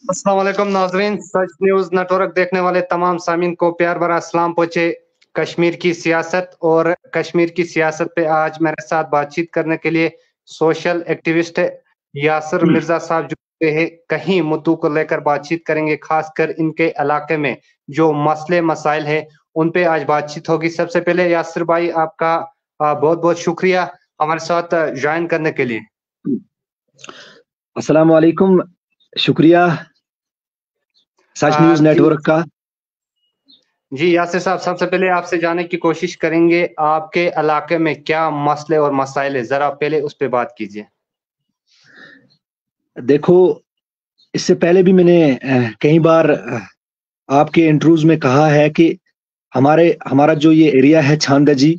अस्सलाम वालेकुम नाज़रीन, सच न्यूज़ नेटवर्क देखने वाले तमाम सामीन को प्यार भरा सलाम पहुँचे। कश्मीर की सियासत और कश्मीर की सियासत पे आज मेरे साथ बातचीत करने के लिए सोशल एक्टिविस्ट यासिर मिर्ज़ा साहब जुड़े हैं। कहीं मुद्दों को लेकर बातचीत करेंगे, खासकर इनके इलाके में जो मसले मसाइल हैं, उन पे आज बातचीत होगी। सबसे पहले यासिर भाई आपका बहुत-बहुत शुक्रिया हमारे साथ जॉइन करने के लिए। अस्सलाम वालेकुम, शुक्रिया सच न्यूज़ नेटवर्क का। जी यासिर साहब, सबसे पहले आपसे जानने की कोशिश करेंगे आपके इलाके में क्या मसले और मसाइल है, ज़रा पहले उस पे बात कीजिए। देखो, इससे पहले भी मैंने कई बार आपके इंटरव्यूज़ में कहा है कि हमारा जो ये एरिया है छांदजी,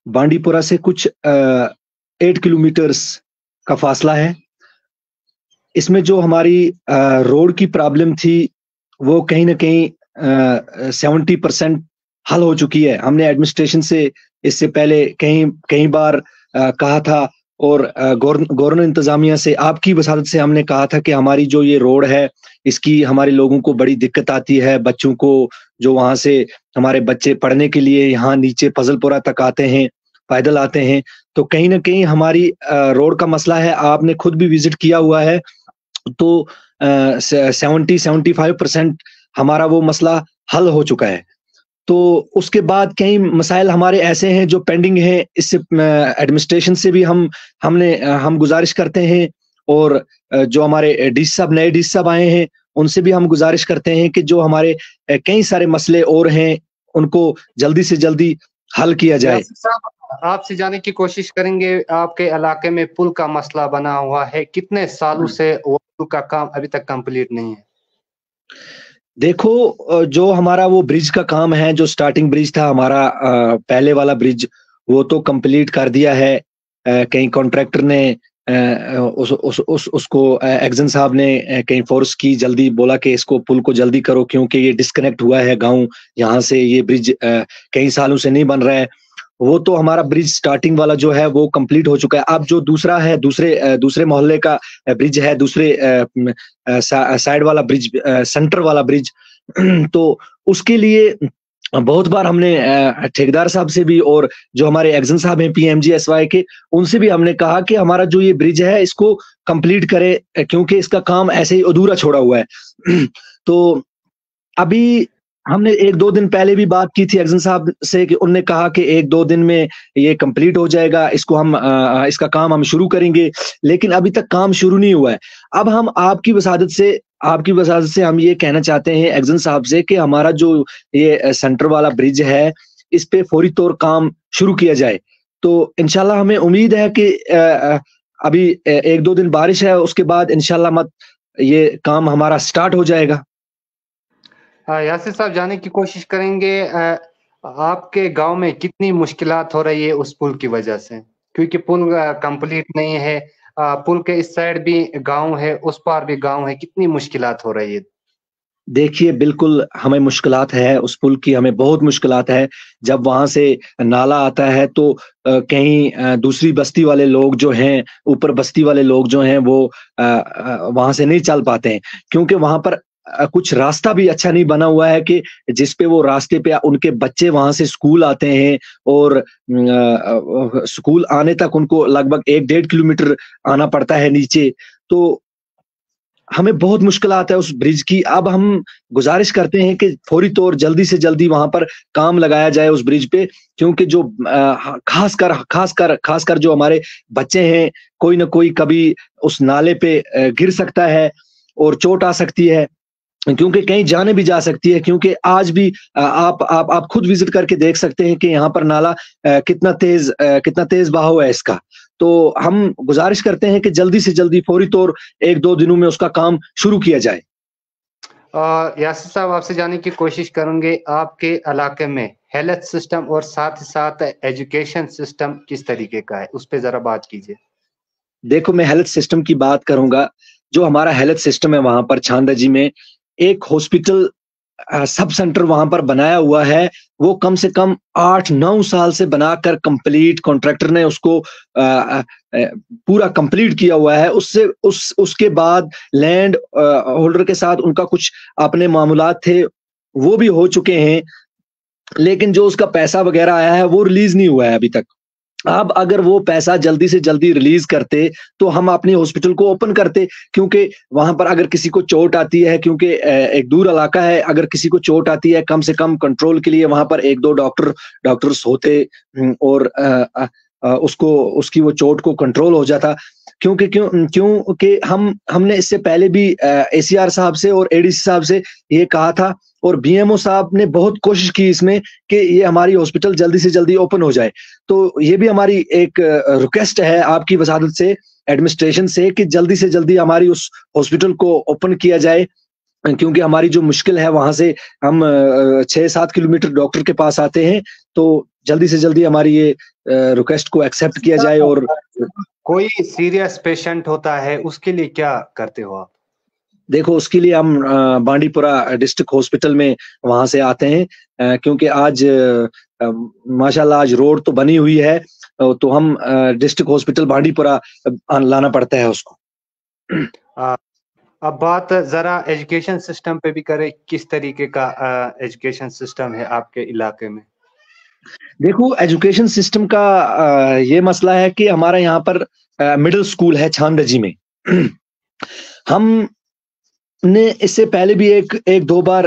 बांडीपुरा से कुछ 8 किलोमीटर्स का फासला है। इसमें जो हमारी रोड की प्रॉब्लम थी, वो कहीं न कहीं 70% हल हो चुकी है। हमने एडमिनिस्ट्रेशन से इससे पहले कई बार कहा था और गवर्नर इंतज़ामिया से आपकी वसादत से हमने कहा था कि हमारी जो ये रोड है, इसकी हमारे लोगों को बड़ी दिक्कत आती है। बच्चों को जो वहाँ से हमारे बच्चे पढ़ने के लिए यहाँ नीचे फजलपुरा तक आते हैं, पैदल आते हैं, तो कहीं न कहीं हमारी रोड का मसला है। आपने खुद भी विज़िट किया हुआ है, तो 70-75% हमारा वो मसला हल हो चुका है। तो उसके बाद कई मसाइल हमारे ऐसे हैं जो पेंडिंग हैं। इससे एडमिनिस्ट्रेशन से भी हम गुज़ारिश करते हैं और जो हमारे नए डीसी साहब आए हैं, उनसे भी हम गुज़ारिश करते हैं कि जो हमारे कई सारे मसले और हैं, उनको जल्दी से जल्दी हल किया जाए। आपसे जानने की कोशिश करेंगे, आपके इलाके में पुल का मसला बना हुआ है, कितने सालों से वो पुल का काम अभी तक कंप्लीट नहीं है? देखो, जो हमारा वो ब्रिज का काम है, जो स्टार्टिंग ब्रिज था हमारा, पहले वाला ब्रिज, वो तो कंप्लीट कर दिया है। कहीं कॉन्ट्रैक्टर ने उसको एक्जन साहब ने कहीं फोर्स की, जल्दी बोला कि इसको पुल को जल्दी करो क्योंकि ये डिस्कनेक्ट हुआ है गाँव, यहाँ से ये ब्रिज कई सालों से नहीं बन रहा है। वो तो हमारा ब्रिज स्टार्टिंग वाला जो है वो कंप्लीट हो चुका है। अब जो दूसरा है, दूसरे मोहल्ले का ब्रिज है, दूसरे साइड वाला ब्रिज, सेंटर वाला ब्रिज, तो उसके लिए बहुत बार हमने ठेकेदार साहब से भी और जो हमारे एक्जन साहब हैं पीएमजीएसवाई के, उनसे भी हमने कहा कि हमारा जो ये ब्रिज है इसको कंप्लीट करें क्योंकि इसका काम ऐसे ही अधूरा छोड़ा हुआ है। तो अभी हमने 1-2 दिन पहले भी बात की थी एक्जन साहब से कि उन्होंने कहा कि 1-2 दिन में ये कंप्लीट हो जाएगा, इसका काम हम शुरू करेंगे, लेकिन अभी तक काम शुरू नहीं हुआ है। अब हम आपकी वसादत से हम ये कहना चाहते हैं एक्जन साहब से कि हमारा जो ये सेंटर वाला ब्रिज है, इस पे फौरी तौर काम शुरू किया जाए। तो इंशाल्लाह हमें उम्मीद है कि अभी 1-2 दिन बारिश है, उसके बाद इंशाल्लाह ये काम हमारा स्टार्ट हो जाएगा। यासिर साहब, जानने की कोशिश करेंगे आपके गांव में कितनी मुश्किलात हो रही है उस पुल की वजह से, क्योंकि पुल कंप्लीट नहीं है। पुल के इस साइड भी गांव है, उस पार भी गांव है, कितनी मुश्किलात हो रही है? देखिए, बिल्कुल हमें मुश्किलात है, उस पुल की हमें बहुत मुश्किलात है। जब वहाँ से नाला आता है तो कहीं दूसरी बस्ती वाले लोग जो हैं, ऊपर बस्ती वाले लोग जो हैं, वो वहाँ से नहीं चल पाते हैं क्योंकि वहाँ पर कुछ रास्ता भी अच्छा नहीं बना हुआ है कि जिस पे वो रास्ते पे उनके बच्चे वहाँ से स्कूल आते हैं और स्कूल आने तक उनको लगभग 1-1.5 किलोमीटर आना पड़ता है नीचे। तो हमें बहुत मुश्किलात है उस ब्रिज की। अब हम गुज़ारिश करते हैं कि फौरी तौर जल्दी से जल्दी वहाँ पर काम लगाया जाए उस ब्रिज पे, क्योंकि जो खासकर जो हमारे बच्चे हैं, कोई न कोई कभी उस नाले पे गिर सकता है और चोट आ सकती है, क्योंकि कहीं जाने भी जा सकती है, क्योंकि आज भी आप खुद विजिट करके देख सकते हैं कि यहाँ पर नाला कितना तेज बहाव है इसका। तो हम गुज़ारिश करते हैं कि जल्दी से जल्दी फौरी तौर 1-2 दिनों में उसका काम शुरू किया जाए। यासिर साहब, आपसे जानने की कोशिश करूंगे, आपके इलाके में हेल्थ सिस्टम और साथ ही साथ एजुकेशन सिस्टम किस तरीके का है, उस पे जरा बात कीजिए। देखो, मैं हेल्थ सिस्टम की बात करूंगा। जो हमारा हेल्थ सिस्टम है वहां पर छांदजी में एक हॉस्पिटल सब सेंटर वहां पर बनाया हुआ है, वो कम से कम 8-9 साल से बनाकर कंप्लीट कॉन्ट्रैक्टर ने उसको पूरा कंप्लीट किया हुआ है। उसके बाद लैंड होल्डर के साथ उनका कुछ अपने मामूलात थे, वो भी हो चुके हैं, लेकिन जो उसका पैसा वगैरह आया है वो रिलीज नहीं हुआ है अभी तक। अब अगर वो पैसा जल्दी से जल्दी रिलीज करते तो हम अपनी हॉस्पिटल को ओपन करते, क्योंकि वहां पर अगर किसी को चोट आती है, क्योंकि एक दूर इलाका है, अगर किसी को चोट आती है कम से कम कंट्रोल के लिए वहां पर 1-2 डॉक्टर्स होते और उसको उसकी वो चोट को कंट्रोल हो जाता। क्योंकि हमने इससे पहले भी ACR साहब से और ADC साहब से ये कहा था, और BMO साहब ने बहुत कोशिश की इसमें कि ये हमारी हॉस्पिटल जल्दी से जल्दी ओपन हो जाए। तो ये भी हमारी एक रिक्वेस्ट है आपकी वसादत से, एडमिनिस्ट्रेशन से, कि जल्दी से जल्दी हमारी उस हॉस्पिटल को ओपन किया जाए, क्योंकि हमारी जो मुश्किल है वहां से हम 6-7 किलोमीटर डॉक्टर के पास आते हैं। तो जल्दी से जल्दी हमारी ये रिक्वेस्ट को एक्सेप्ट किया जाए। और कोई सीरियस पेशेंट होता है उसके लिए क्या करते हो आप? देखो, उसके लिए हम बांडीपुरा डिस्ट्रिक्ट हॉस्पिटल में वहां से आते हैं, क्योंकि आज माशाल्लाह आज रोड तो बनी हुई है, तो हम डिस्ट्रिक्ट हॉस्पिटल बांडीपुरा लाना पड़ता है उसको। अब बात जरा एजुकेशन सिस्टम पे भी करें, किस तरीके का एजुकेशन सिस्टम है आपके इलाके में? देखो, एजुकेशन सिस्टम का ये मसला है कि हमारा यहाँ पर मिडिल स्कूल है छानदजी में। हमने इससे पहले भी एक दो बार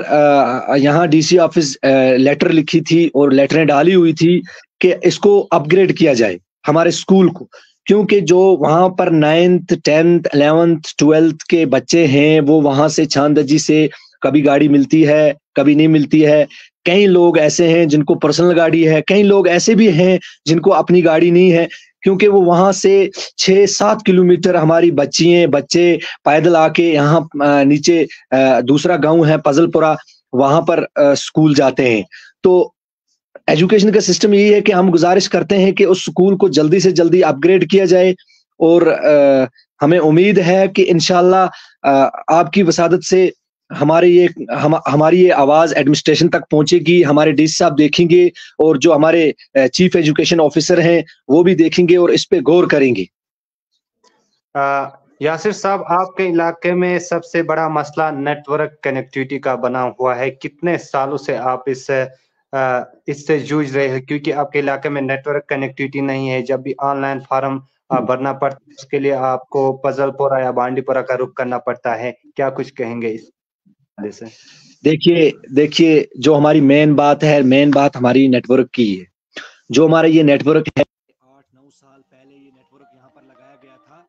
यहाँ DC ऑफिस लेटर लिखी थी और लेटरें डाली हुई थी कि इसको अपग्रेड किया जाए हमारे स्कूल को, क्योंकि जो वहां पर 9th 10th 11th 12th के बच्चे हैं वो वहां से छानदजी से कभी गाड़ी मिलती है, कभी नहीं मिलती है। कई लोग ऐसे हैं जिनको पर्सनल गाड़ी है, कई लोग ऐसे भी हैं जिनको अपनी गाड़ी नहीं है, क्योंकि वो वहां से 6-7 किलोमीटर हमारी बच्चे पैदल आके यहाँ नीचे दूसरा गांव है पजलपुरा, वहां पर स्कूल जाते हैं। तो एजुकेशन का सिस्टम यही है कि हम गुजारिश करते हैं कि उस स्कूल को जल्दी से जल्दी अपग्रेड किया जाए, और हमें उम्मीद है कि इंशाल्लाह आपकी वसादत से हमारी ये आवाज एडमिनिस्ट्रेशन तक पहुंचेगी, हमारे DC साहब देखेंगे और जो हमारे चीफ एजुकेशन ऑफिसर हैं वो भी देखेंगे और इस पे गौर करेंगे। यासिर साहब, आपके इलाके में सबसे बड़ा मसला नेटवर्क कनेक्टिविटी का बना हुआ है। कितने सालों से आप इससे जूझ रहे हैं? क्योंकि आपके इलाके में नेटवर्क कनेक्टिविटी नहीं है। जब भी ऑनलाइन फॉर्म भरना पड़ता है उसके लिए आपको पजलपुरा या बांडीपुरा का रुख करना पड़ता है। क्या कुछ कहेंगे इस से? देखिए जो हमारी मेन बात हमारी नेटवर्क की है। जो हमारा ये नेटवर्क है 8-9 साल पहले ये नेटवर्क यहाँ पर लगाया गया था।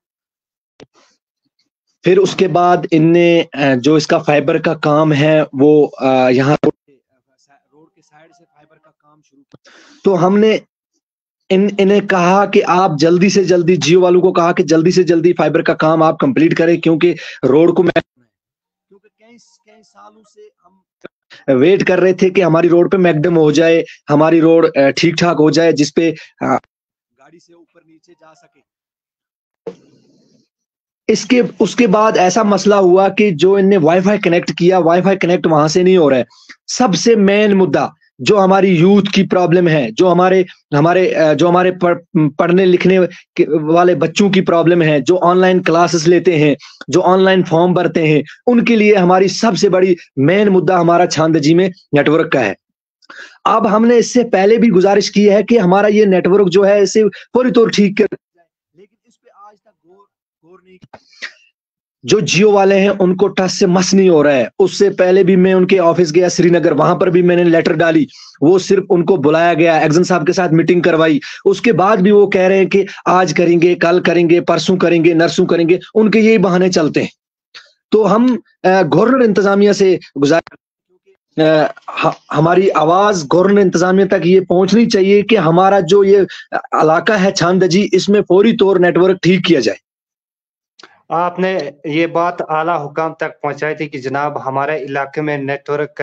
फिर उसके बाद इनने जो इसका फाइबर का काम है वो यहाँ रोड के साइड से फाइबर का काम शुरू किया। तो हमने इन्हें कहा कि आप जल्दी से जल्दी, जियो वालों को कहा कि जल्दी से जल्दी फाइबर का काम आप कंप्लीट करें, क्योंकि रोड को कई सालों से हम वेट कर रहे थे कि हमारी रोड पे मैकडम हो जाए, हमारी रोड ठीक ठाक हो जाए, जिसपे गाड़ी से ऊपर नीचे जा सके। उसके बाद ऐसा मसला हुआ कि जो इनने वाईफाई कनेक्ट किया, वाईफाई कनेक्ट वहां से नहीं हो रहा है। सबसे मेन मुद्दा जो हमारी यूथ की प्रॉब्लम है, जो हमारे पढ़ने लिखने वाले बच्चों की प्रॉब्लम है, जो ऑनलाइन क्लासेस लेते हैं, जो ऑनलाइन फॉर्म भरते हैं, उनके लिए हमारी सबसे बड़ी मेन मुद्दा हमारा छानदजी में नेटवर्क का है। अब हमने इससे पहले भी गुजारिश की है कि हमारा ये नेटवर्क जो है इसे पूरी तौर ठीक कर, लेकिन इस पे आज तक गौर नहीं। जो जियो वाले हैं उनको टच से मस नहीं हो रहा है। उससे पहले भी मैं उनके ऑफिस गया श्रीनगर, वहां पर भी मैंने लेटर डाली, वो सिर्फ उनको बुलाया गया, एग्जन साहब के साथ मीटिंग करवाई, उसके बाद भी वो कह रहे हैं कि आज करेंगे, कल करेंगे, परसों करेंगे, नरसों करेंगे, उनके यही बहाने चलते हैं। तो हम गवर्नर इंतजामिया से हमारी आवाज गवर्नर इंतजामिया तक ये पहुंचनी चाहिए कि हमारा जो ये इलाका है छानदजी, इसमें फौरी तौर नेटवर्क ठीक किया जाए। आपने ये बात आला हुकाम तक पहुंचाई थी कि जनाब हमारे इलाके में नेटवर्क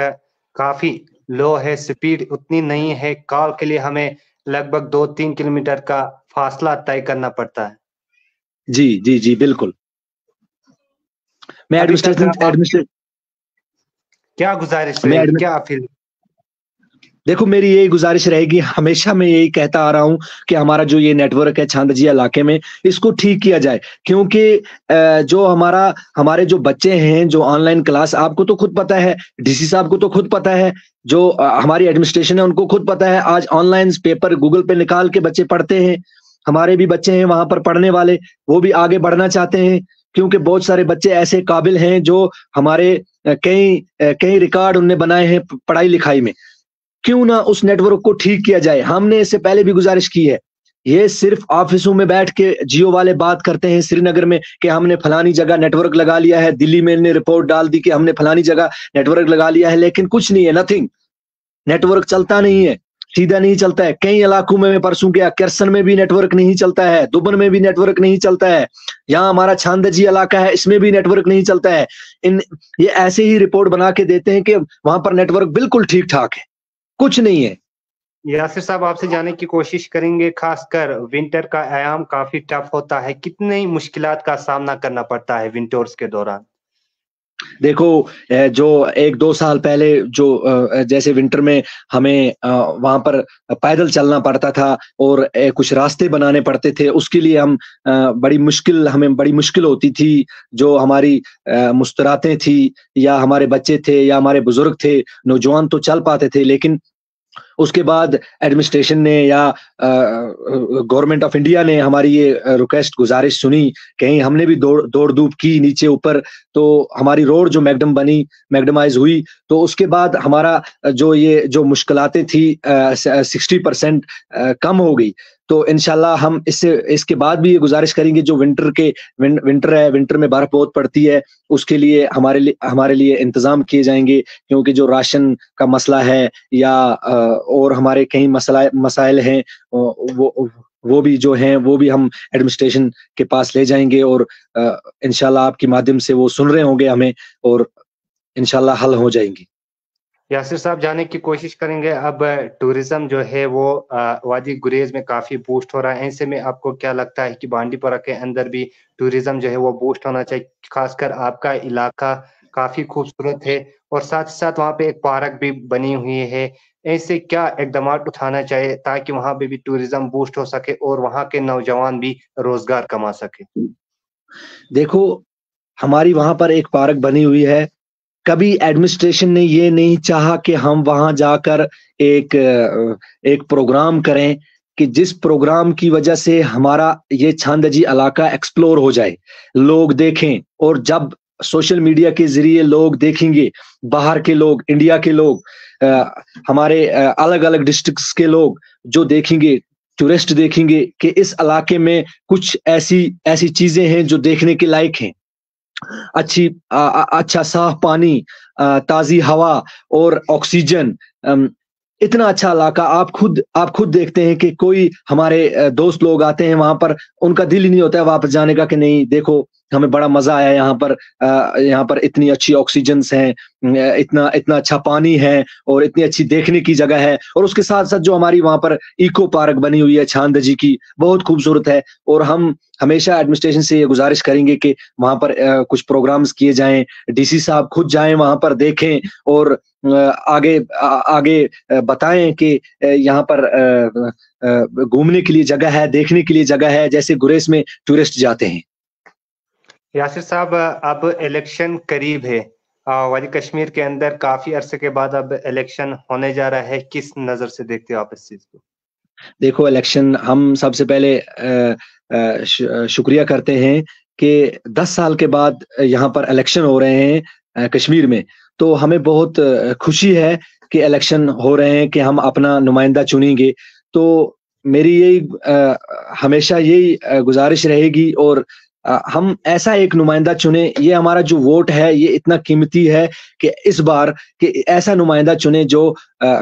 काफी लो है, स्पीड उतनी नहीं है, कॉल के लिए हमें लगभग 2-3 किलोमीटर का फासला तय करना पड़ता है। जी बिल्कुल। मैं एडमिनिस्ट्रेशन क्या गुजारिश है, क्या अपील? देखो, मेरी यही गुज़ारिश रहेगी, हमेशा मैं यही कहता आ रहा हूँ कि हमारा जो ये नेटवर्क है छांदजी इलाके में, इसको ठीक किया जाए। क्योंकि जो हमारे जो बच्चे हैं, जो ऑनलाइन क्लास, आपको तो खुद पता है, डीसी साहब को तो खुद पता है, जो हमारी एडमिनिस्ट्रेशन है उनको खुद पता है, आज ऑनलाइन पेपर गूगल पे निकाल के बच्चे पढ़ते हैं। हमारे भी बच्चे हैं वहाँ पर पढ़ने वाले, वो भी आगे बढ़ना चाहते हैं, क्योंकि बहुत सारे बच्चे ऐसे काबिल हैं जो हमारे कई रिकॉर्ड उनने बनाए हैं पढ़ाई-लिखाई में। क्यों ना उस नेटवर्क को ठीक किया जाए। हमने इससे पहले भी गुजारिश की है। ये सिर्फ ऑफिसों में बैठ के जियो वाले बात करते हैं श्रीनगर में कि हमने फलानी जगह नेटवर्क लगा लिया है, दिल्ली में ने रिपोर्ट डाल दी कि हमने फलानी जगह नेटवर्क लगा लिया है, लेकिन कुछ नहीं है, नथिंग। नेटवर्क चलता नहीं है, सीधा नहीं चलता है। कई इलाकों में मैं परसों गया, केरसन में भी नेटवर्क नहीं चलता है, दुबन में भी नेटवर्क नहीं चलता है, यहाँ हमारा छांदजी इलाका है, इसमें भी नेटवर्क नहीं चलता है। ये ऐसे ही रिपोर्ट बना के देते हैं कि वहां पर नेटवर्क बिल्कुल ठीक ठाक है, कुछ नहीं है। यासिर साहब, आपसे जानने की कोशिश करेंगे, खासकर विंटर का आयाम काफी टफ होता है, कितनी मुश्किलात का सामना करना पड़ता है विंटर्स के दौरान? देखो, जो 1-2 साल पहले जो जैसे विंटर में हमें वहां पर पैदल चलना पड़ता था और कुछ रास्ते बनाने पड़ते थे, उसके लिए हमें बड़ी मुश्किल होती थी। जो हमारी मुस्तरातें थी, या हमारे बच्चे थे, या हमारे बुजुर्ग थे, नौजवान तो चल पाते थे, लेकिन उसके बाद एडमिनिस्ट्रेशन ने या गवर्नमेंट ऑफ इंडिया ने हमारी ये रिक्वेस्ट गुजारिश सुनी, कहीं हमने भी दौड़ धूप की नीचे ऊपर, तो हमारी रोड जो मैकडमाइज हुई, तो उसके बाद हमारा जो मुश्किलातें थी 60% कम हो गई। तो इंशाल्लाह हम इसके बाद भी ये गुजारिश करेंगे, जो विंटर है, विंटर में बर्फ बहुत पड़ती है, उसके लिए हमारे लिए इंतजाम किए जाएंगे, क्योंकि जो राशन का मसला है या और हमारे कई मसाइल हैं, वो भी जो हैं वो भी हम एडमिनिस्ट्रेशन के पास ले जाएंगे, और इंशाल्लाह आपके माध्यम से वो सुन रहे होंगे हमें, और इंशाल्लाह हल हो जाएंगी। यासिर साहब, जानने की कोशिश करेंगे, अब टूरिज्म जो है वो वादी गुरेज में काफी बूस्ट हो रहा है। ऐसे में आपको क्या लगता है कि बांडीपुरा के अंदर भी टूरिज्म जो है वो बूस्ट होना चाहिए? खासकर आपका इलाका काफी खूबसूरत है और साथ ही साथ वहाँ पे एक पार्क भी बनी हुई है। ऐसे क्या इकदाम उठाना चाहिए ताकि वहाँ पे भी टूरिज्म बूस्ट हो सके और वहाँ के नौजवान भी रोजगार कमा सके? देखो, हमारी वहां पर एक पार्क बनी हुई है। कभी एडमिनिस्ट्रेशन ने ये नहीं चाहा कि हम वहां जाकर एक प्रोग्राम करें, कि जिस प्रोग्राम की वजह से हमारा ये छांदजी इलाका एक्सप्लोर हो जाए, लोग देखें, और जब सोशल मीडिया के जरिए लोग देखेंगे, बाहर के लोग, इंडिया के लोग, हमारे अलग-अलग डिस्ट्रिक्ट्स के लोग जो देखेंगे, टूरिस्ट देखेंगे कि इस इलाके में कुछ ऐसी चीजें हैं जो देखने के लायक हैं। अच्छा साफ पानी, ताजी हवा और ऑक्सीजन, इतना अच्छा इलाका। आप खुद देखते हैं कि कोई हमारे दोस्त लोग आते हैं वहां पर, उनका दिल ही नहीं होता है वापस जाने का कि नहीं, देखो हमें बड़ा मजा आया यहाँ पर इतनी अच्छी ऑक्सीजन्स हैं, इतना अच्छा पानी है, और इतनी अच्छी देखने की जगह है। और उसके साथ साथ जो हमारी वहां पर इको पार्क बनी हुई है छांदजी की, बहुत खूबसूरत है। और हम हमेशा एडमिनिस्ट्रेशन से ये गुजारिश करेंगे कि वहां पर कुछ प्रोग्राम्स किए जाएं, डीसी साहब खुद जाएं वहां पर, देखें, और आगे बताएं कि यहाँ पर घूमने के लिए जगह है, देखने के लिए जगह है, जैसे गुरेज में टूरिस्ट जाते हैं। यासिर साहब, अब इलेक्शन करीब है, वादी कश्मीर के अंदर काफी अरसे के बाद अब इलेक्शन होने जा रहा है, किस नजर से देखते हो आप इस चीज को? देखो, इलेक्शन, हम सबसे पहले शुक्रिया करते हैं कि 10 साल के बाद यहाँ पर इलेक्शन हो रहे हैं कश्मीर में, तो हमें बहुत खुशी है कि इलेक्शन हो रहे हैं, कि हम अपना नुमाइंदा चुनेंगे। तो मेरी हमेशा यही गुजारिश रहेगी, और हम ऐसा एक नुमाइंदा चुने। ये हमारा जो वोट है ये इतना कीमती है कि इस बार कि ऐसा नुमाइंदा चुने जो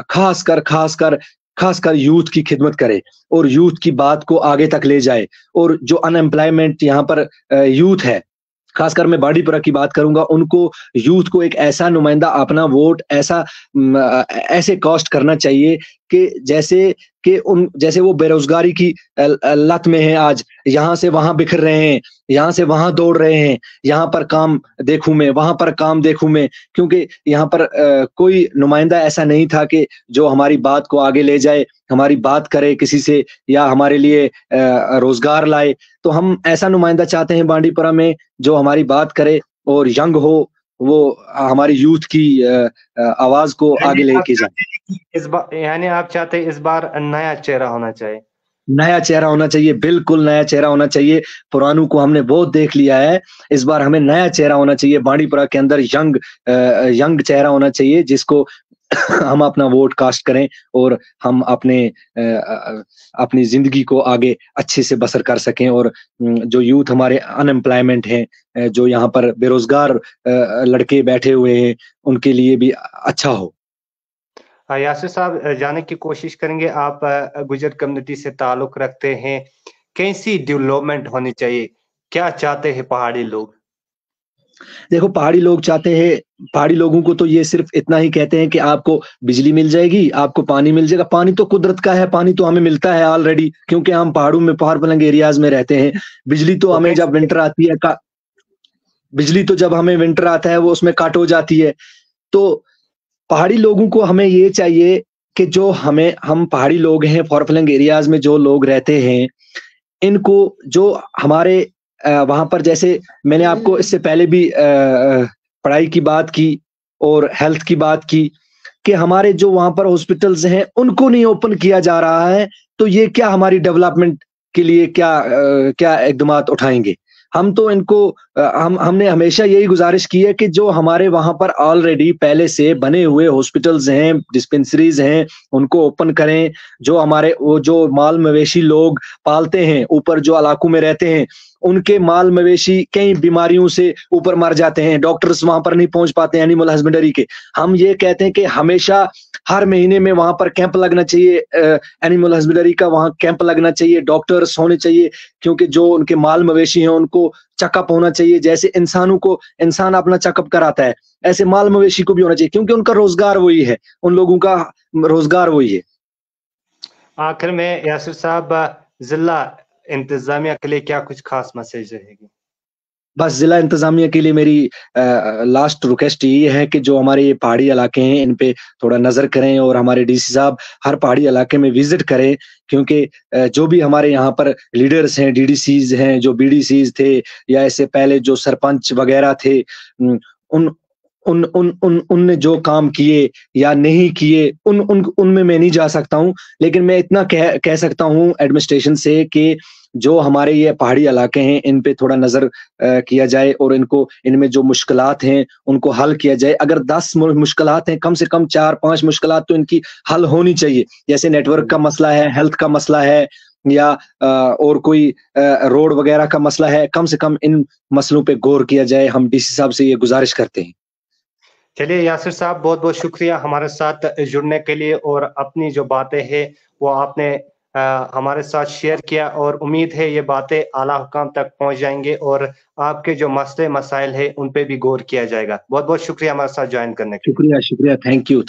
खासकर यूथ की खिदमत करे और यूथ की बात को आगे तक ले जाए। और जो अनएम्प्लॉयमेंट यहाँ पर यूथ है, खासकर मैं बांडीपुरा की बात करूंगा, उनको, यूथ को एक ऐसा नुमाइंदा, अपना वोट ऐसे कॉस्ट करना चाहिए कि जैसे वो बेरोजगारी की लत में है आज, यहाँ से वहां बिखर रहे हैं, यहाँ से वहां दौड़ रहे हैं, यहाँ पर काम देखूं मैं, वहां पर काम देखूं मैं, क्योंकि यहाँ पर कोई नुमाइंदा ऐसा नहीं था कि जो हमारी बात को आगे ले जाए, हमारी बात करे किसी से या हमारे लिए रोजगार लाए। तो हम ऐसा नुमाइंदा चाहते हैं बांडीपुरा में जो हमारी बात करे और यंग हो, वो हमारी यूथ की आवाज को आगे लेके जाए। यानी आप चाहते हैं इस बार नया चेहरा होना चाहिए? नया चेहरा होना चाहिए, बिल्कुल नया चेहरा होना चाहिए। पुरानों को हमने बहुत देख लिया है, इस बार हमें नया चेहरा होना चाहिए। बांडीपुरा के अंदर यंग चेहरा होना चाहिए जिसको हम अपना वोट कास्ट करें और हम अपनी जिंदगी को आगे अच्छे से बसर कर सकें। और जो यूथ हमारे अनएम्प्लॉयमेंट हैं, जो यहाँ पर बेरोजगार लड़के बैठे हुए हैं, उनके लिए भी अच्छा हो। यासिर साहब, जाने की कोशिश करेंगे, आप गुजर कम्युनिटी से ताल्लुक रखते हैं, कैसी डेवलपमेंट होनी चाहिए, क्या चाहते हैं पहाड़ी लोग? देखो, पहाड़ी लोगों को तो ये सिर्फ इतना ही कहते हैं कि आपको बिजली मिल जाएगी, आपको पानी मिल जाएगा। पानी तो कुदरत का है, पानी तो हमें मिलता है ऑलरेडी, क्योंकि हम पहाड़ों में, पहाड़ पलंग एरियाज में रहते हैं। बिजली तो हमें जब विंटर आती है बिजली तो जब हमें विंटर आता है वो उसमें काट हो जाती है। तो पहाड़ी लोगों को हमें ये चाहिए कि हम पहाड़ी लोग हैं, फॉरफ्लंग एरियाज में जो लोग रहते हैं, इनको जो हमारे वहां पर, जैसे मैंने आपको इससे पहले भी पढ़ाई की बात की और हेल्थ की बात की कि हमारे जो वहां पर हॉस्पिटल्स हैं उनको नहीं ओपन किया जा रहा है, तो ये क्या हमारी डेवलपमेंट के लिए क्या इक़दामात उठाएंगे? हम तो इनको हमने हमेशा यही गुजारिश की है कि जो हमारे वहां पर ऑलरेडी पहले से बने हुए हॉस्पिटल्स हैं, डिस्पेंसरीज हैं, उनको ओपन करें। जो माल मवेशी लोग पालते हैं, ऊपर जो इलाकों में रहते हैं, उनके माल मवेशी कई बीमारियों से ऊपर मर जाते हैं, डॉक्टर्स वहां पर नहीं पहुंच पाते एनिमल हस्बेंड्री के। हम ये कहते हैं कि हमेशा हर महीने में वहां पर कैंप लगना चाहिए, एनिमल हस्बेंड्री का वहां कैंप लगना चाहिए, डॉक्टर्स होने चाहिए, क्योंकि जो उनके माल मवेशी हैं उनको चेकअप होना चाहिए। जैसे इंसान अपना चेकअप कराता है, ऐसे माल मवेशी को भी होना चाहिए, क्योंकि उनका रोजगार वही है, उन लोगों का रोजगार वही है। आखिर में यासिर साहब, जिला इंतजामिया के लिए क्या कुछ खास मैसेज रहेगी? बस जिला इंतजामिया के लिए मेरी लास्ट रिक्वेस्ट ये है कि जो हमारे ये पहाड़ी इलाके हैं, इन पे थोड़ा नजर करें और हमारे डीसी साहब हर पहाड़ी इलाके में विजिट करें, क्योंकि जो भी हमारे यहाँ पर लीडर्स हैं, डीडीसीज हैं, जो बीडीसीज थे या इससे पहले जो सरपंच वगैरह थे, उनने जो काम किए या नहीं किए, उनमें मैं नहीं जा सकता हूँ, लेकिन मैं इतना कह सकता हूँ एडमिनिस्ट्रेशन से कि जो हमारे ये पहाड़ी इलाके हैं, इन पे थोड़ा नजर किया जाए और इनमें जो मुश्किलात हैं उनको हल किया जाए। अगर 10 मुश्किलात हैं, कम से कम 4-5 मुश्किलात तो इनकी हल होनी चाहिए। जैसे नेटवर्क का मसला है, हेल्थ का मसला है, या और कोई रोड वगैरह का मसला है, कम से कम इन मसलों पे गौर किया जाए। हम डीसी साहब से ये गुजारिश करते हैं। चलिए यासिर साहब, बहुत बहुत शुक्रिया हमारे साथ जुड़ने के लिए, और अपनी जो बातें हैं वो आपने हमारे साथ शेयर किया, और उम्मीद है ये बातें आला हुकाम तक पहुंच जाएंगे और आपके जो मसले मसाइल है उन पे भी गौर किया जाएगा। बहुत बहुत शुक्रिया हमारे साथ ज्वाइन करने के लिए। शुक्रिया, थैंक यू।